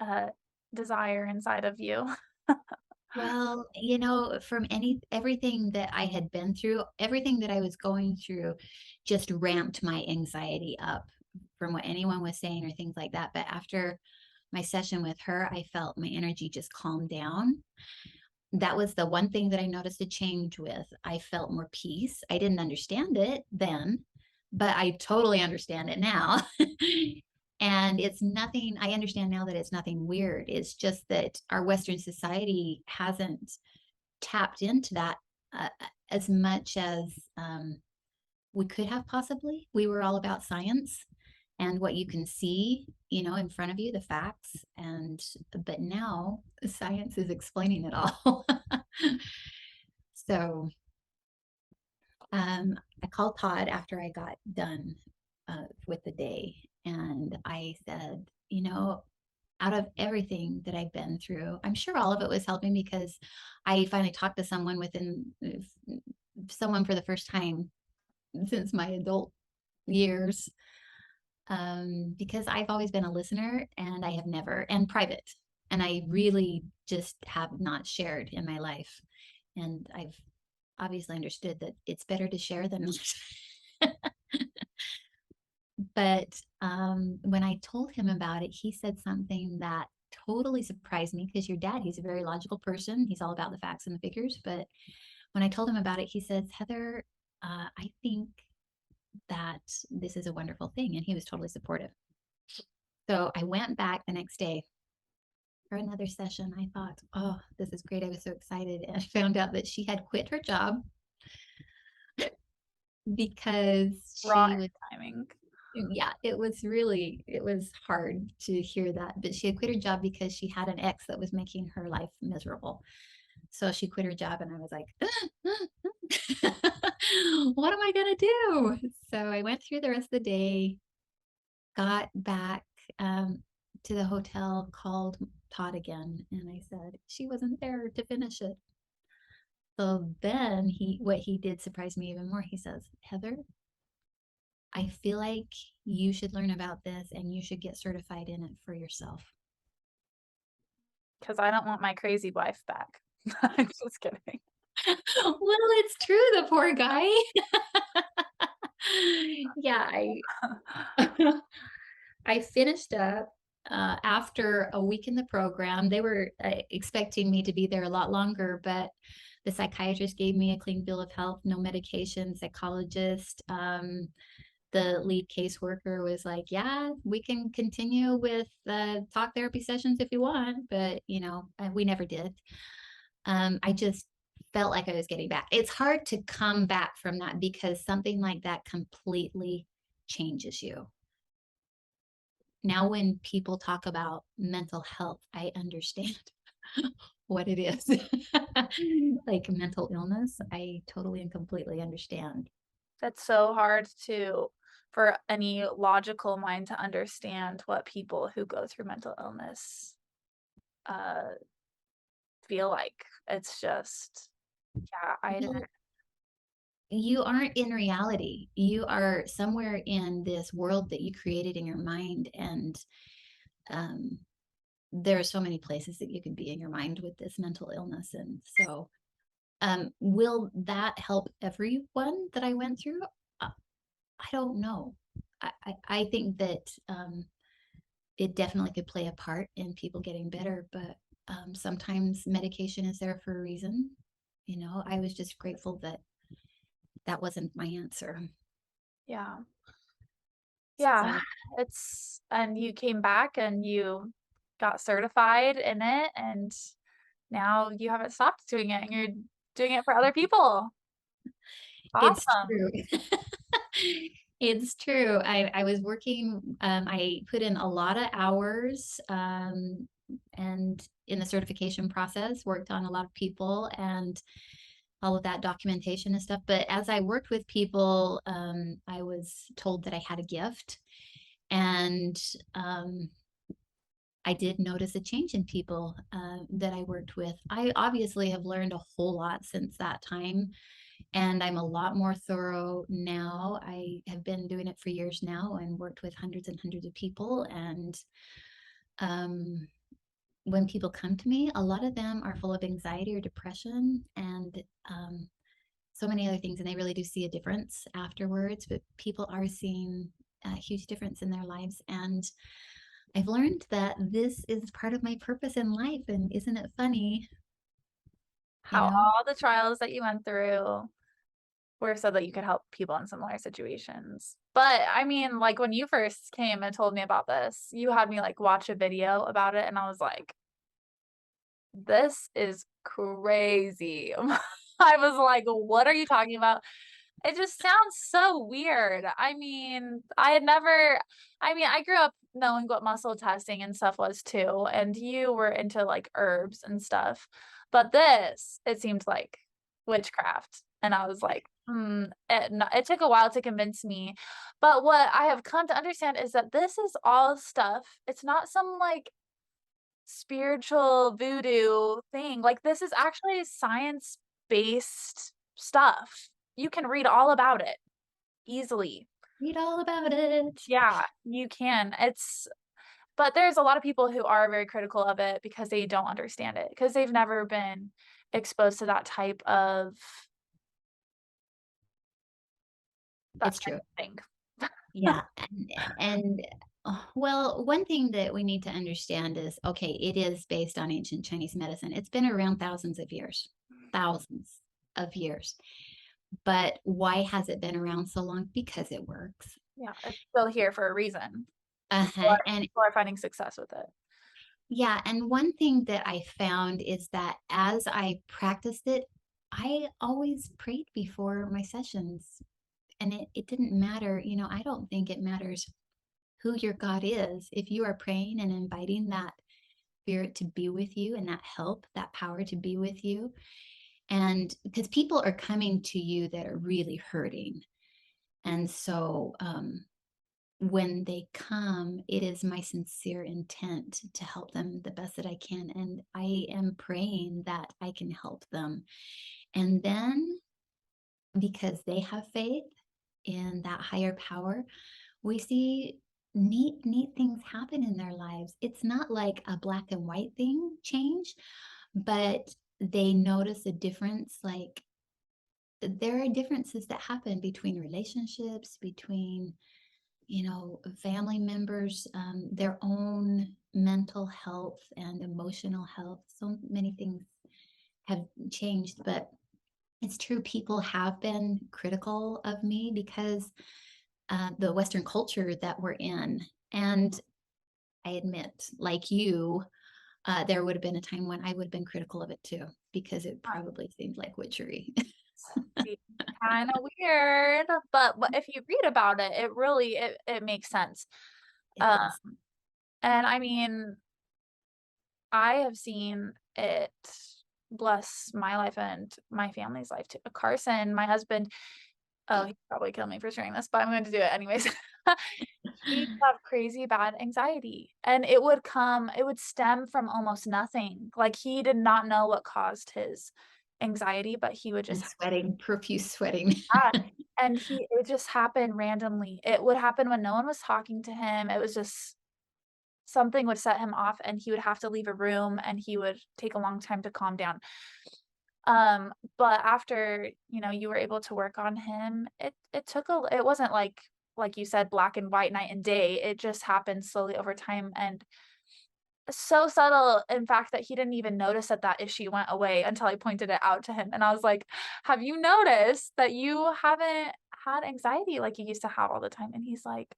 a desire inside of you. Well, from everything that I had been through, everything that I was going through just ramped my anxiety up from what anyone was saying or things like that. But after my session with her, I felt my energy just calm down. That was the one thing that I noticed a change with. I felt more peace. I didn't understand it then, but I totally understand it now. And it's nothing, I understand now that it's nothing weird. It's just that our Western society hasn't tapped into that as much as we could have possibly. We were all about science and what you can see, in front of you, the facts. But now science is explaining it all. So I called Todd after I got done with the day. And I said, out of everything that I've been through, I'm sure all of it was helping because I finally talked to someone for the first time since my adult years. Because I've always been a listener and I have never, and private, and I really just have not shared in my life. And I've obviously understood that it's better to share than not. But when I told him about it, he said something that totally surprised me because your dad, he's a very logical person. He's all about the facts and the figures. But when I told him about it, he says, Heather, I think that this is a wonderful thing. And he was totally supportive. So I went back the next day for another session. I thought, oh, this is great. I was so excited. And I found out that she had quit her job because Raw she was, timing. yeah, it was hard to hear that. But she had quit her job because she had an ex that was making her life miserable. So she quit her job and I was like, what am I going to do? So I went through the rest of the day, got back um, to the hotel, called Todd again, and I said, she wasn't there to finish it. So then what he did surprised me even more. He says, Heather, I feel like you should learn about this and you should get certified in it for yourself. Because I don't want my crazy wife back. I'm just kidding. Well, it's true, the poor guy. Yeah, I finished up after a week in the program. They were expecting me to be there a lot longer, but the psychiatrist gave me a clean bill of health, no medication, psychologist. The lead caseworker was like, yeah, we can continue with talk therapy sessions if you want, but we never did. I just felt like I was getting back. It's hard to come back from that because something like that completely changes you. Now, when people talk about mental health, I understand what it is. Like mental illness, I totally and completely understand. That's so hard for any logical mind to understand what people who go through mental illness uh feel like. It's just yeah, I didn't. Well, you aren't in reality. You are somewhere in this world that you created in your mind. And um, there are so many places that you can be in your mind with this mental illness. And so, will that help everyone that I went through? Uh, I don't know. I think that it definitely could play a part in people getting better, but sometimes medication is there for a reason. I was just grateful that that wasn't my answer. Yeah. Yeah. So And you came back and you got certified in it and now you haven't stopped doing it and you're doing it for other people. it's Awesome. true. It's true. I was working, I put in a lot of hours and in the certification process, worked on a lot of people and all of that documentation and stuff. But as I worked with people, I was told that I had a gift. And I did notice a change in people that I worked with. I obviously have learned a whole lot since that time, and I'm a lot more thorough now. I have been doing it for years now and worked with hundreds and hundreds of people. And um, when people come to me, a lot of them are full of anxiety or depression and so many other things, and they really do see a difference afterwards. But people are seeing a huge difference in their lives, and I've learned that this is part of my purpose in life. And isn't it funny? You How know, all the trials that you went through were so that you could help people in similar situations. But I mean, like when you first came and told me about this, you had me like watch a video about it and I was like, this is crazy. I was like, what are you talking about? It just sounds so weird. I grew up knowing what muscle testing and stuff was too, and you were into like herbs and stuff. But this, it seemed like witchcraft. And I was like, it took a while to convince me. But what I have come to understand is that this is all stuff. It's not some like spiritual voodoo thing. Like this is actually science-based stuff. You can read all about it easily. read all about it. Yeah, you can. But there's a lot of people who are very critical of it because they don't understand it, because they've never been exposed to that It's type true. of thing. Yeah. And well, one thing that we need to understand is okay, it is based on ancient Chinese medicine. It's been around thousands of years. But why has it been around so long? Because it works. Yeah, it's still here for a reason. Uh-huh. And People are finding success with it. yeah, and one thing that I found is that as I practiced it, I always prayed before my sessions. And it didn't matter, I don't think it matters who your God is. If you are praying and inviting that spirit to be with you and that help, that power to be with you. And because people are coming to you that are really hurting. And so when they come, it is my sincere intent to help them the best that I can. And I am praying that I can help them. And then because they have faith in that higher power, we see neat things happen in their lives. It's not like a black and white thing change, but they notice a difference. Like there are differences that happen between relationships, between family members, their own mental health and emotional health. So many things have changed, but it's true. People have been critical of me because the Western culture that we're in. And I admit, like you, there would have been a time when I would have been critical of it too, because it probably seemed like witchery. Kind of weird, but if you read about it, it really it makes sense. It Um, does. and I mean, I have seen it bless my life and my family's life too. Carson, my husband, oh, he'd probably kill me for sharing this, but I'm going to do it anyways. He used to have crazy bad anxiety, and it would stem from almost nothing. Like he did not know what caused his anxiety, but he would And just sweating, profuse sweating. have that. And it would just happen randomly. It would happen when no one was talking to him. It was just something would set him off and he would have to leave a room and he would take a long time to calm down. But after, you were able to work on him, it wasn't like you said, black and white, night and day. It just happened slowly over time and so subtle, in fact, that he didn't even notice that that issue went away until I pointed it out to him. And I was like, "Have you noticed that you haven't had anxiety like you used to have all the time?" And he's like,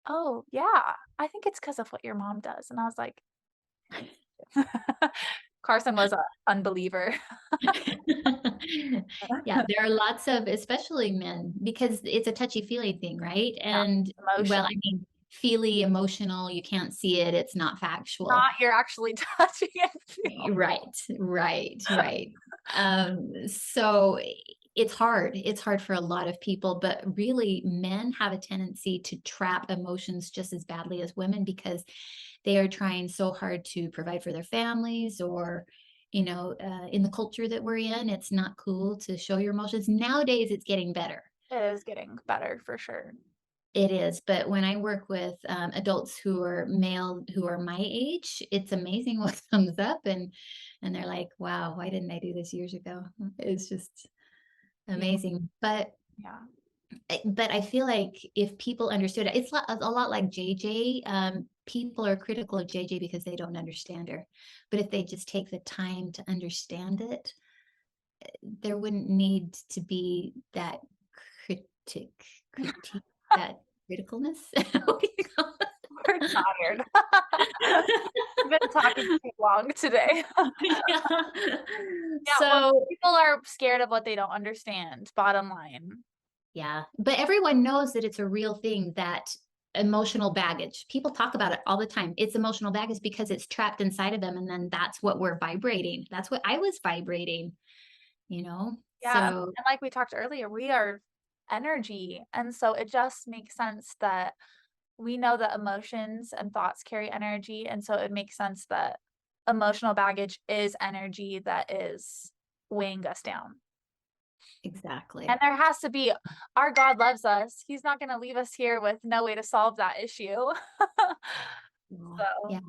"Oh, yeah, I think it's because of what your mom does." And I was like, Carson was a unbeliever. Yeah, there are lots of, especially men, because it's a touchy-feely thing, right? Yeah, And well, emotional. I mean, feely, emotional, you can't see it, it's not factual. Not you're actually touching and feel. Right. So it's hard. It's hard for a lot of people, but really men have a tendency to trap emotions just as badly as women because they are trying so hard to provide for their families or in the culture that we're in, it's not cool to show your emotions. Nowadays, it's getting better. It is getting better for sure. It is, but when I work with adults who are male, who are my age, it's amazing what comes up, and they're like, "Wow, why didn't I do this years ago?" It's just Yeah. amazing. Yeah. But I feel like if people understood it, it's a lot like JJ. People are critical of JJ because they don't understand her, but if they just take the time to understand it, there wouldn't need to be that critique, that criticalness. What do you call it? We're tired. We've been talking too long today. Yeah. Yeah, well, So, people are scared of what they don't understand, bottom line. yeah, but everyone knows that it's a real thing, that emotional baggage. People talk about it all the time. It's emotional baggage because it's trapped inside of them, and then that's what we're vibrating. That's what I was vibrating, you know? Yeah, So, and like we talked earlier, we are energy, and so it just makes sense that we know that emotions and thoughts carry energy, and so it makes sense that emotional baggage is energy that is weighing us down. And exactly. there has to be our God loves us. He's not gonna leave us here with no way to solve that issue. Yeah. So, Yeah.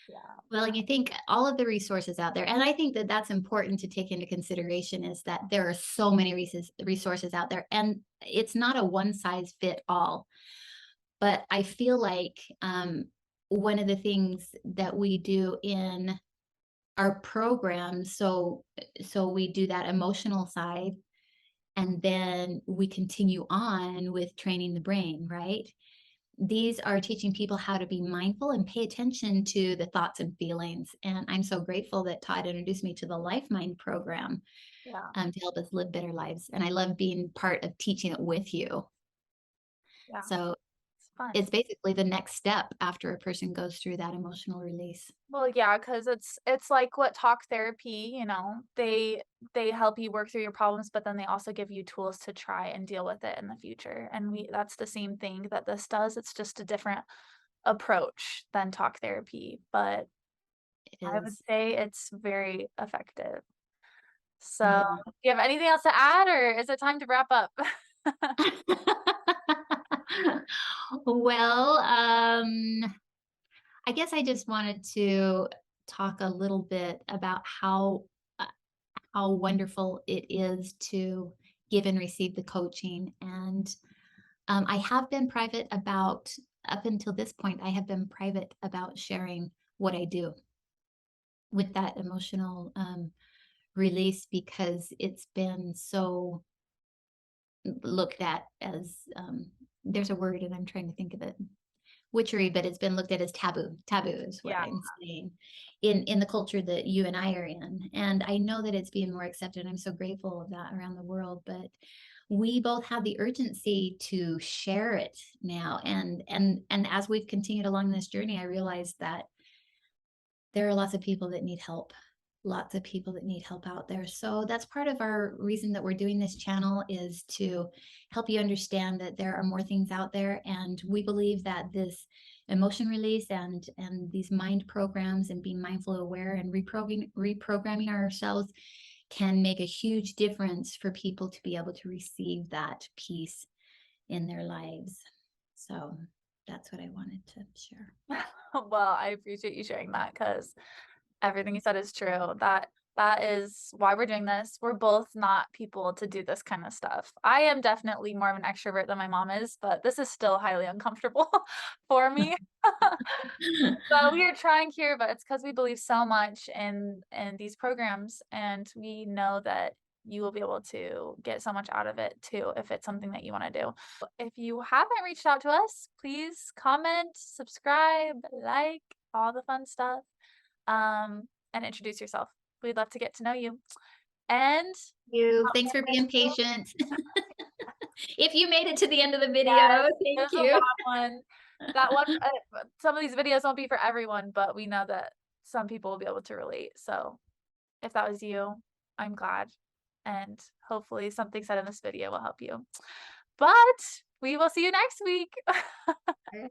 yeah. Well, and you think all of the resources out there, and I think that that's important to take into consideration is that there are so many resources out there, and it's not a one size fit all. But I feel like one of the things that we do in our program, so we do that emotional side, and then we continue on with training the brain, right? These are teaching people how to be mindful and pay attention to the thoughts and feelings. And I'm so grateful that Todd introduced me to the Life Mind program Yeah. to help us live better lives. And I love being part of teaching it with you. Yeah. So Fun. it's basically the next step after a person goes through that emotional release. Well, yeah, because it's like what talk therapy, they help you work through your problems, but then they also give you tools to try and deal with it in the future, and we that's the same thing that this does, it's just a different approach than talk therapy, but It I would is. say it's very effective. So, Yeah. do you have anything else to add, or is it time to wrap up? Well, I guess I just wanted to talk a little bit about how wonderful it is to give and receive the coaching. And I have been private about, up until this point, I have been private about sharing what I do with that emotional release because it's been so looked at as there's a word and I'm trying to think of it, witchery, but it's been looked at as taboo. Taboo is what Yeah. I'm saying in the culture that you and I are in. And I know that it's being more accepted. I'm so grateful of that around the world. But we both have the urgency to share it now. And as we've continued along this journey, I realized that there are lots of people that need help, lots of people that need help out there. So that's part of our reason that we're doing this channel, is to help you understand that there are more things out there. And we believe that this emotion release and these mind programs and being mindful, aware, and reprogramming ourselves can make a huge difference for people to be able to receive that peace in their lives. So that's what I wanted to share. Well, I appreciate you sharing that because everything you said is true. That is why we're doing this. We're both not people to do this kind of stuff. I am definitely more of an extrovert than my mom is, but this is still highly uncomfortable for me. So we are trying here, but it's because we believe so much in these programs, and we know that you will be able to get so much out of it too if it's something that you want to do. If you haven't reached out to us, please comment, subscribe, like, all the fun stuff, and introduce yourself. We'd love to get to know you. And You. Thanks for being patient. If you made it to the end of the video, yes, thank there's a you. long one. That one, some of these videos won't be for everyone, but we know that some people will be able to relate. So if that was you, I'm glad. And hopefully something said in this video will help you. But we will see you next week. All right.